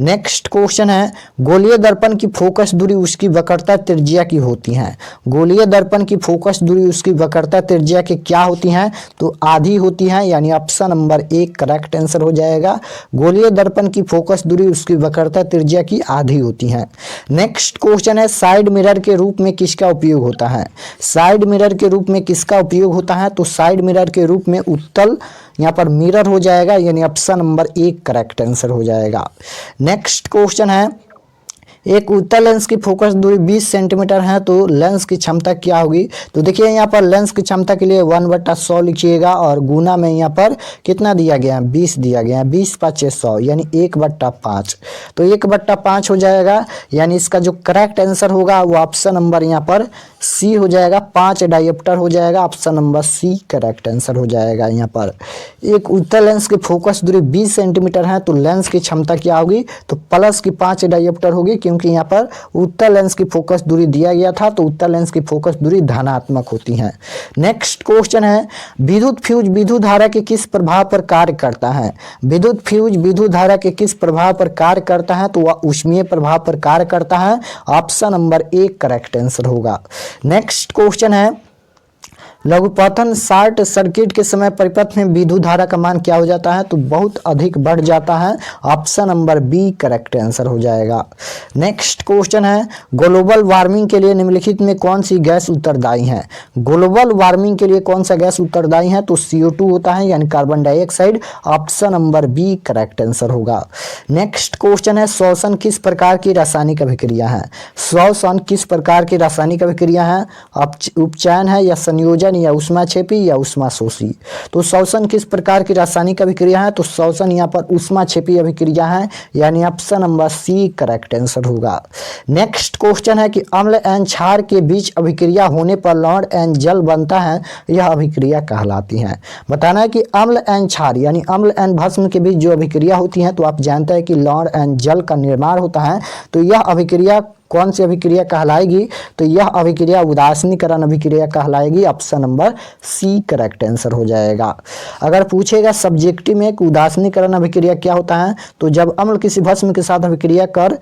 नेक्स्ट क्वेश्चन है गोलीय दर्पण की फोकस दूरी उसकी वक्रता त्रिज्या की होती है। गोलीय दर्पण की फोकस दूरी उसकी वक्रता त्रिज्या की क्या होती है? तो आधी होती है, यानी option number A correct answer हो जाएगा। गोलीय दर्पण की फोकस दूरी उसकी वक्रता त्रिज्या की आधी होती है। नेक्स्ट क्वेश्चन है साइड मिरर के रूप में किसका उपयोग होता है? साइड मिरर के रूप में किसका उपयोग होता है? तो साइड मिरर के रूप में उत्तल यहाँ पर मिरर हो जाएगा, यानी option number A correct answer हो जाएगा। नेक्स्ट क्वेश्चन है एक उत्तल लेंस की फोकस दूरी 20 सेंटीमीटर है, तो लेंस की क्षमता क्या होगी? तो देखिए यहाँ पर लेंस की क्षमता के लिए 1/100 लिखिएगा और गुना में यहाँ पर कितना दिया गया है? 20 दिया गया है, 20×5 यानी 1/5, तो 1/5 हो जाएगा, यानी इसका जो करेक्ट आंसर होगा वो ऑप्शन नंबर यहाँ पर सी हो जाएगा, 5 डायोप्टर हो जाएगा, option number C correct answer हो जाएगा। यहाँ पर एक उत्तल लेंस की फोकस दूरी 20 सेंटीमीटर है, तो लेंस की क्षमता क्या होगी? तो प्लस की 5 डायोप्टर होगी, क्योंकि यहाँ पर उत्तल लेंस की फोकस दूरी दिया गया था, तो उत्तल लेंस की फोकस दूरी धनात्मक होती है। नेक्स्ट क्वेश्चन है विद्युत फ्यूज विद्युत धारा के किस प्रभाव पर कार्य करता है? विद्युत फ्यूज विद्युत धारा के किस प्रभाव पर कार्य करता है? तो वह ऊष्मीय प्रभाव पर कार्य करता है, option number A correct answer होगा। नेक्स्ट क्वेश्चन है लघुपठन शॉर्ट सर्किट के समय परिपथ में विद्युत धारा का मान क्या हो जाता है, तो बहुत अधिक बढ़ जाता है। Option number B correct answer हो जाएगा। नेक्स्ट क्वेश्चन है, ग्लोबल वार्मिंग के लिए निम्नलिखित में कौन सी गैस उत्तरदायी है। ग्लोबल वार्मिंग के लिए कौन सा गैस उत्तरदायी है, तो CO2 होता है, यानी carbon dioxide. Option number B correct answer होगा। नेक्स्ट क्वेश्चन है, श्वसन किस प्रकार की रासायनिक अभिक्रिया है। श्वसन किस प्रकार की रासायनिक अभिक्रिया है, उपचयन है या संयोजन या ऊष्माक्षेपी या ऊष्माशोषी। तो श्वसन किस प्रकार की रासायनिक अभिक्रिया है, तो श्वसन यहाँ पर ऊष्माक्षेपी अभिक्रिया है, यानी option number C correct answer होगा। नेक्स्ट क्वेश्चन है कि अम्ल एवं क्षार के बीच अभिक्रिया होने पर लवण एवं जल बनता है, यह अभिक्रिया कहलाती है। बताना है कि अम्ल एवं क्षार यानी अम्ल एवं भस्म के बीच जो अभिक्रिया होती है, तो आप जानते हैं कि लवण एवं जल का निर्माण होता है, तो यह अभिक्रिया कौन सी अभिक्रिया कहलाएगी, तो यह अभिक्रिया उदासीनीकरण अभिक्रिया कहलाएगी। Option number C correct answer हो जाएगा। अगर पूछेगा सब्जेक्टिव में कि उदासीनीकरण अभिक्रिया क्या होता है, तो जब अम्ल किसी भस्म के साथ अभिक्रिया कर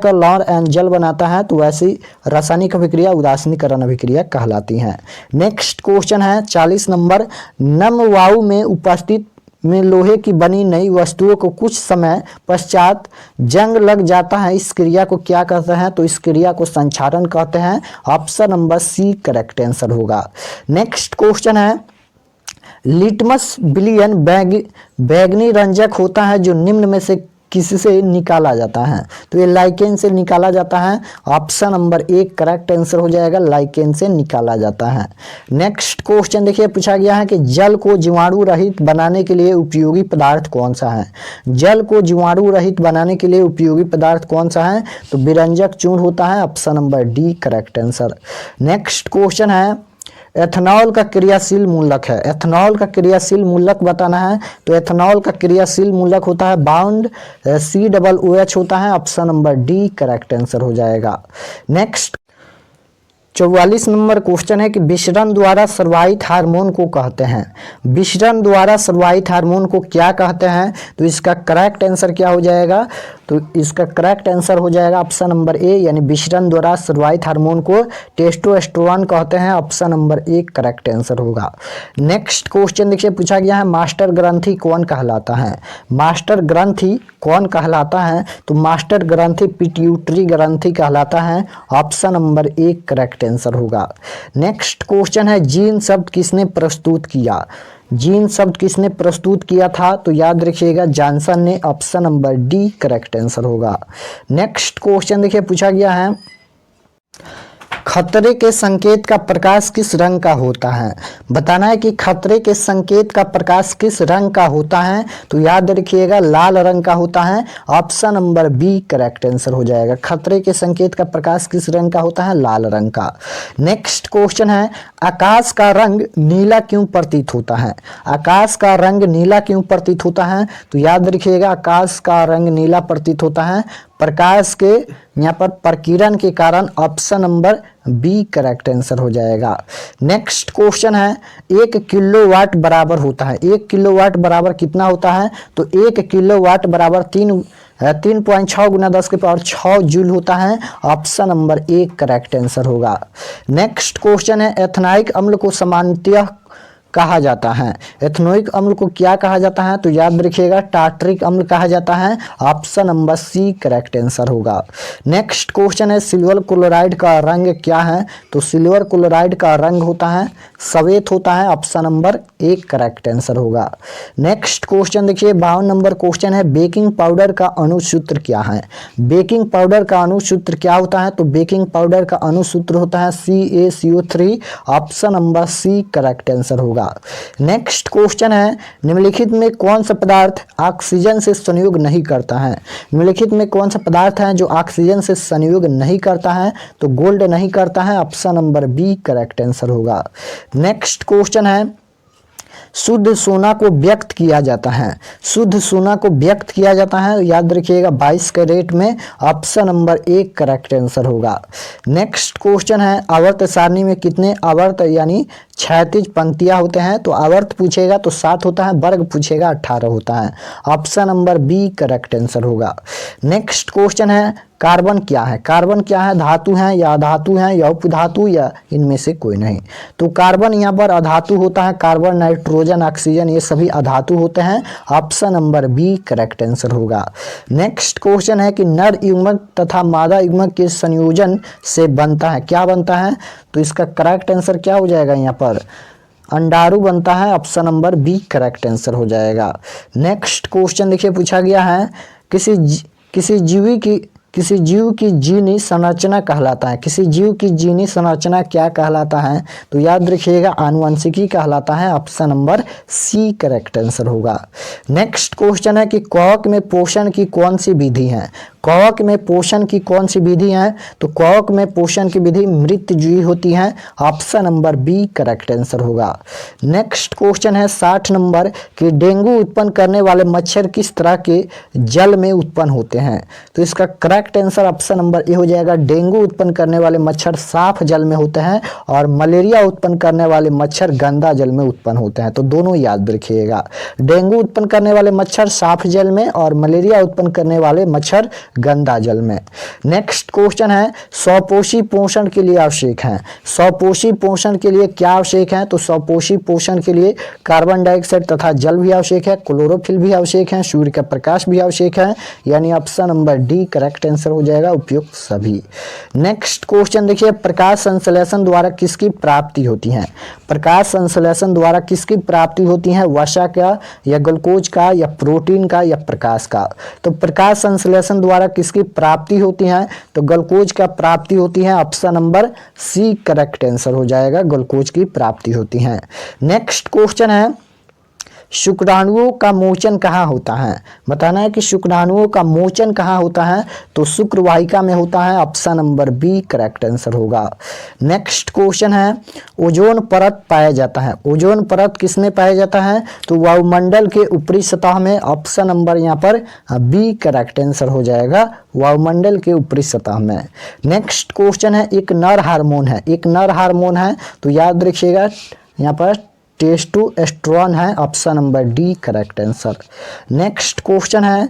लवण एवं जल बनाता है, तो वैसी रासायनिक अभिक्रिया उदासीनीकरण अभिक्रिया कहलाती है। नेक्स्ट क्वेश्चन है 40 नंबर, नम वायु में उपस्थित में लोहे की बनी नई वस्तुओं को कुछ समय पश्चात जंग लग जाता है, इस क्रिया को क्या कहते हैं, तो इस क्रिया को संक्षारण कहते हैं। Option number C correct answer होगा। नेक्स्ट क्वेश्चन है, लिटमस विलयन बैगनी रंजक होता है जो निम्न में से किससे निकाला जाता है, तो ये लाइकेन से निकाला जाता है। ऑप्शन नंबर एक करेक्ट आंसर हो जाएगा, लाइकेन से निकाला जाता है। नेक्स्ट क्वेश्चन देखिए पूछा गया है कि जल को जीवाणु रहित बनाने के लिए उपयोगी पदार्थ कौन सा है। जल को जीवाणु रहित बनाने के लिए उपयोगी पदार्थ कौन सा है, तो विरंजक चूर्ण होता है। Option number D correct answer. Next question है, एथेनॉल का क्रियाशील मूलक है। एथेनॉल का क्रियाशील मूलक बताना है, तो एथेनॉल का क्रियाशील मूलक होता है बाउंड COOH होता है। Option number D correct answer हो जाएगा। नेक्स्ट 44 नंबर क्वेश्चन है कि विसरण द्वारा स्रावित हार्मोन को कहते हैं। विसरण द्वारा स्रावित हार्मोन को क्या कहते हैं, तो इसका करेक्ट आंसर क्या हो जाएगा, तो इसका करेक्ट आंसर हो जाएगा ऑप्शन नंबर ए, यानी विसरण द्वारा स्रावित हार्मोन को टेस्टोस्टेरोन कहते हैं। Option number A correct answer होगा। नेक्स्ट क्वेश्चन देखिए पूछा गया है, मास्टर ग्रंथि कौन कहलाता है। मास्टर ग्रंथि कौन कहलाता है, तो मास्टर ग्रंथि पिट्यूटरी ग्रंथि कहलाता है। Option number A correct answer होगा। नेक्स्ट क्वेश्चन है, जीन शब्द किसने प्रस्तुत किया। जीन शब्द किसने प्रस्तुत किया था, तो याद रखिएगा जॉनसन ने। Option number D correct answer होगा। नेक्स्ट क्वेश्चन देखिए पूछा गया है, खतरे के संकेत का प्रकाश किस रंग का होता है। बताना है कि खतरे के संकेत का प्रकाश किस रंग का होता है, तो याद रखिएगा लाल रंग का होता है। Option number B correct answer हो जाएगा। खतरे के संकेत का प्रकाश किस रंग का होता है, लाल रंग का। नेक्स्ट क्वेश्चन है, आकाश का रंग नीला क्यों प्रतीत होता है। आकाश का रंग नीला क्यों प्रतीत होता है, तो याद रखिएगा आकाश का रंग नीला प्रतीत होता है प्रकाश के यहाँ पर प्रकीर्णन के कारण। Option number B correct answer हो जाएगा। नेक्स्ट क्वेश्चन है, 1 किलोवाट बराबर होता है। 1 किलोवाट बराबर कितना होता है, तो 1 किलोवाट बराबर 3.6 गुना 10 के पावर 6 जूल होता है। Option number A correct answer होगा। नेक्स्ट क्वेश्चन है, एथेनॉइक अम्ल को सामान्यतः कहा जाता है। एथेनोइक अम्ल को क्या कहा जाता है, तो याद रखिएगा टार्टरिक अम्ल कहा जाता है। Option number C correct answer होगा। नेक्स्ट क्वेश्चन है, सिल्वर क्लोराइड का रंग क्या है, तो सिल्वर क्लोराइड का रंग होता है सफेद होता है। Option number A correct answer होगा। नेक्स्ट क्वेश्चन देखिए 52 नंबर क्वेश्चन है, बेकिंग पाउडर का अणुसूत्र क्या है। बेकिंग पाउडर का अणुसूत्र क्या होता है, तो बेकिंग पाउडर का अणुसूत्र होता है CaCO3। Option number C correct answer होगा। नेक्स्ट क्वेश्चन है, निम्नलिखित में कौन सा पदार्थ ऑक्सीजन से संयोग नहीं करता है। निम्नलिखित में कौन सा पदार्थ है जो ऑक्सीजन से संयोग नहीं करता है, तो गोल्ड नहीं करता है। Option number B correct answer होगा। नेक्स्ट क्वेश्चन है, शुद्ध सोना को व्यक्त किया जाता है। शुद्ध सोना को व्यक्त किया जाता है, याद रखिएगा 22 कैरेट में। Option number A correct answer होगा। नेक्स्ट क्वेश्चन है, आवर्त सारणी में कितने आवर्त यानी क्षैतिज पंक्तियां होते हैं, तो आवर्त पूछेगा तो 7 होता है, वर्ग पूछेगा 18 होता है। Option number B correct answer होगा। नेक्स्ट क्वेश्चन है, कार्बन क्या है, कार्बन क्या है, धातु है या अधातु है या उपधातु या इनमें से कोई नहीं। तो कार्बन यहाँ पर अधातु होता है, कार्बन, नाइट्रोजन, ऑक्सीजन ये सभी अधातु होते हैं। Option number B correct answer होगा। नेक्स्ट क्वेश्चन है कि नर युग्मक तथा मादा युग्मक के संयोजन से बनता है, क्या बनता है, तो इसका करेक्ट आंसर क्या हो जाएगा, यहाँ पर अंडाणु बनता है। Option number B correct answer हो जाएगा। नेक्स्ट क्वेश्चन देखिए पूछा गया है किसी जीव की जीनी संरचना कहलाता है, किसी जीव की जीनी संरचना क्या कहलाता है, तो याद रखिएगा आनुवंशिकी कहलाता है। Option number C correct answer होगा। नेक्स्ट क्वेश्चन है कि कवक में पोषण की कौन सी विधि है, कवक में पोषण की कौन सी विधि है, तो कवक में पोषण की विधि मृतजीवी होती है। Option number B correct answer होगा। नेक्स्ट क्वेश्चन है 60 नंबर कि डेंगू उत्पन्न करने वाले मच्छर किस तरह के जल में उत्पन्न होते हैं, तो इसका correct answer option number A हो जाएगा। डेंगू उत्पन्न करने वाले मच्छर साफ जल में होते हैं और मलेरिया उत्पन्न करने वाले मच्छर गंदा जल में उत्पन्न होते हैं, तो दोनों याद रखिएगा। डेंगू उत्पन्न करने वाले मच्छर साफ जल में और मलेरिया उत्पन्न करने वाले मच्छर गंदा जल में। नेक्स्ट क्वेश्चन है स्वपोषी पोषण के लिए आवश्यक है, स्वपोषी पोषण के लिए क्या आवश्यक है, तो स्वपोषी पोषण के लिए कार्बन डाइऑक्साइड तथा जल भी आवश्यक है, क्लोरोफिल भी आवश्यक है, सूर्य का प्रकाश भी आवश्यक है, यानी option number D correct answer हो जाएगा, उपयुक्त सभी। नेक्स्ट क्वेश्चन देखिए प्रकाश संश्लेषण द्वारा किसकी प्राप्ति होती है, प्रकाश संश्लेषण द्वारा किसकी प्राप्ति होती है, वसा का या ग्लूकोज का या प्रोटीन का या प्रकाश का, तो प्रकाश संश्लेषण द्वारा किसकी प्राप्ति होती है, तो ग्लूकोज का प्राप्ति होती है। Option number C correct answer हो जाएगा, ग्लूकोज की प्राप्ति होती है। नेक्स्ट क्वेश्चन है शुक्राणुओं का मोचन कहाँ होता है, बताना है कि शुक्राणुओं का मोचन कहाँ होता है, तो शुक्रवाहिका में होता है। Option number B correct answer होगा। नेक्स्ट क्वेश्चन है ओजोन परत पाया जाता है, ओजोन परत किसमें पाया जाता है, तो वायुमंडल के ऊपरी सतह में। ऑप्शन नंबर यहाँ पर बी करेक्ट आंसर हो जाएगा, वायुमंडल के ऊपरी सतह में। नेक्स्ट क्वेश्चन है एक नर हार्मोन है, एक नर हार्मोन है, तो याद रखिएगा यहाँ पर टेस्टोस्टेरोन है। Option number D correct answer. Next question है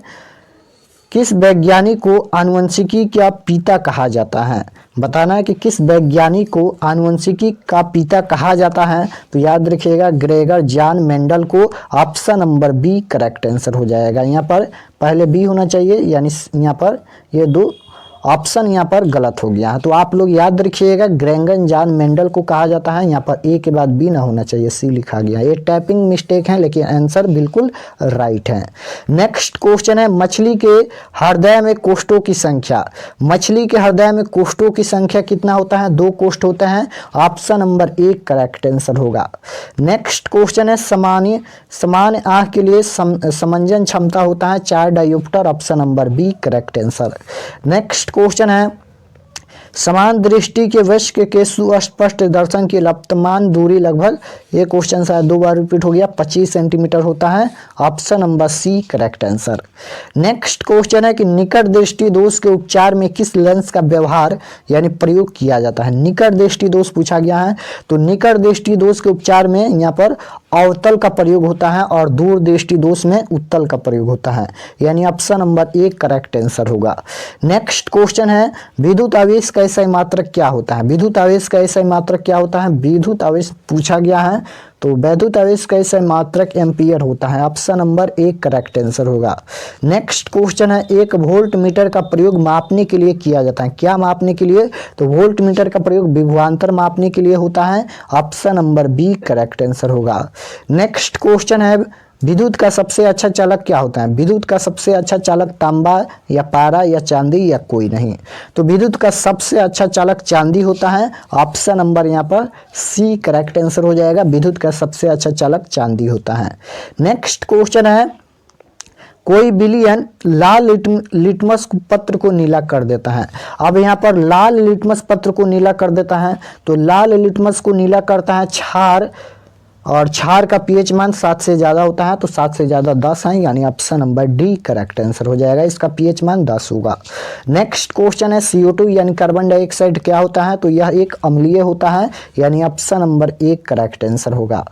किस वैज्ञानिक को आनुवंशिकी का पिता कहा जाता है, बताना है कि किस वैज्ञानिक को आनुवंशिकी का पिता कहा जाता है, तो याद रखिएगा ग्रेगर जॉन मेंडल को। Option number B correct answer हो जाएगा। यहाँ पर पहले बी होना चाहिए, यानी यहाँ पर ये दो ऑप्शन यहाँ पर गलत हो गया है, तो आप लोग याद रखिएगा ग्रेगर जॉन मेंडल को कहा जाता है। यहाँ पर ए के बाद बी ना होना चाहिए, सी लिखा गया, ये टाइपिंग मिस्टेक है, लेकिन आंसर बिल्कुल राइट है। नेक्स्ट क्वेश्चन है मछली के हृदय में कोष्ठों की संख्या, मछली के हृदय में कोष्ठों की संख्या कितना होता है, 2 कोष्ठ होते हैं। Option number A correct answer होगा। नेक्स्ट क्वेश्चन है सामान्य आंख के लिए समंजन क्षमता होता है 4 dioptre. Option number B correct answer. Next question है समान दृष्टि के वयस्क के सुस्पष्ट दर्शन की लंबमान दूरी लगभग, ये क्वेश्चन शायद 2 बार रिपीट हो गया, 25 सेंटीमीटर होता है। Option number C correct answer. Next question है कि निकट दृष्टि दोष के उपचार में किस लेंस का व्यवहार यानी प्रयोग किया जाता है, निकट दृष्टि दोष पूछा गया है, तो निकट दृष्टि दोष के उपचार में यहाँ पर अवतल का प्रयोग होता है और दूर दृष्टि दोष में उत्तल का प्रयोग होता है, यानी option number A correct answer होगा। नेक्स्ट क्वेश्चन है विद्युत आवेश का ऐसा मात्रक क्या होता है, विद्युत आवेश का ऐसा मात्रक क्या होता है, विद्युत आवेश पूछा गया है, तो वैद्युत आवेश का ऐसा मात्रक एम्पियर होता है। Option number A correct answer होगा। नेक्स्ट क्वेश्चन है 1 वोल्ट मीटर का प्रयोग मापने के लिए किया जाता है, क्या मापने के लिए, तो वोल्ट मीटर का प्रयोग विभवांतर मापने के लिए होता है। Option number B correct answer होगा। नेक्स्ट क्वेश्चन है विद्युत का सबसे अच्छा चालक क्या होता है, विद्युत का सबसे अच्छा चालक तांबा या पारा या चांदी या कोई नहीं, तो विद्युत का सबसे अच्छा चालक चांदी होता है। ऑप्शन नंबर यहाँ पर सी करेक्ट आंसर हो जाएगा, विद्युत का सबसे अच्छा चालक चांदी होता है। नेक्स्ट क्वेश्चन है कोई विलयन लाल लिटमस पत्र को नीला कर देता है। अब यहाँ पर लाल लिटमस पत्र को नीला कर देता है, तो लाल लिटमस को नीला करता है क्षार और क्षार का पीएच मान 7 से ज़्यादा होता है, तो 7 से ज़्यादा 10 है, यानी option number D correct answer हो जाएगा, इसका पीएच मान 10 होगा। नेक्स्ट क्वेश्चन है CO2 यानी कार्बन डाइऑक्साइड क्या होता है, तो यह एक अम्लीय होता है, यानी ऑप्शन नंबर 1 करेक्ट आंसर होगा।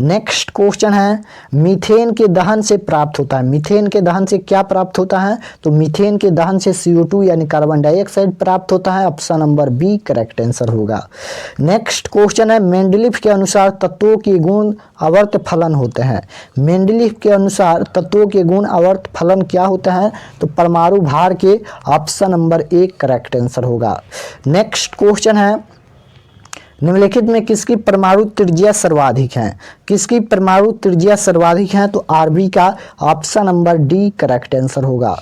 नेक्स्ट क्वेश्चन है मीथेन के दहन से प्राप्त होता है, मीथेन के दहन से क्या प्राप्त होता है, तो मीथेन के दहन से CO2 यानी कार्बन डाइऑक्साइड प्राप्त होता है, option number B correct answer होगा। नेक्स्ट क्वेश्चन है मेंडलीफ के अनुसार तत्वों के गुण आवर्त फलन होते हैं, मेंडलीफ के अनुसार तत्वों के गुण आवर्त फलन क्या होता है, तो परमाणु भार के, ऑप्शन नंबर 1 करेक्ट आंसर होगा। नेक्स्ट क्वेश्चन है निम्नलिखित में किसकी परमाणु त्रिज्या सर्वाधिक है, किसकी परमाणु त्रिज्या सर्वाधिक है, तो आरबी का, option number D correct answer होगा।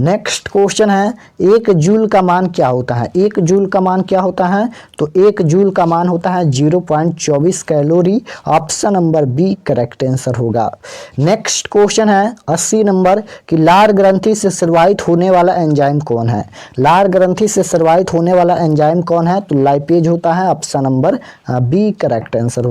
नेक्स्ट क्वेश्चन है 1 जूल का मान क्या होता है, 1 जूल का मान क्या होता है, तो 1 जूल का मान होता है 0.24 calorie, option number B correct answer होगा। नेक्स्ट क्वेश्चन है 80 नंबर कि लार ग्रंथि से स्रावित होने वाला एंजाइम कौन है, लार ग्रंथि से स्रावित होने वाला एंजाइम कौन है, तो लाइपेज होता है, option number B correct answer.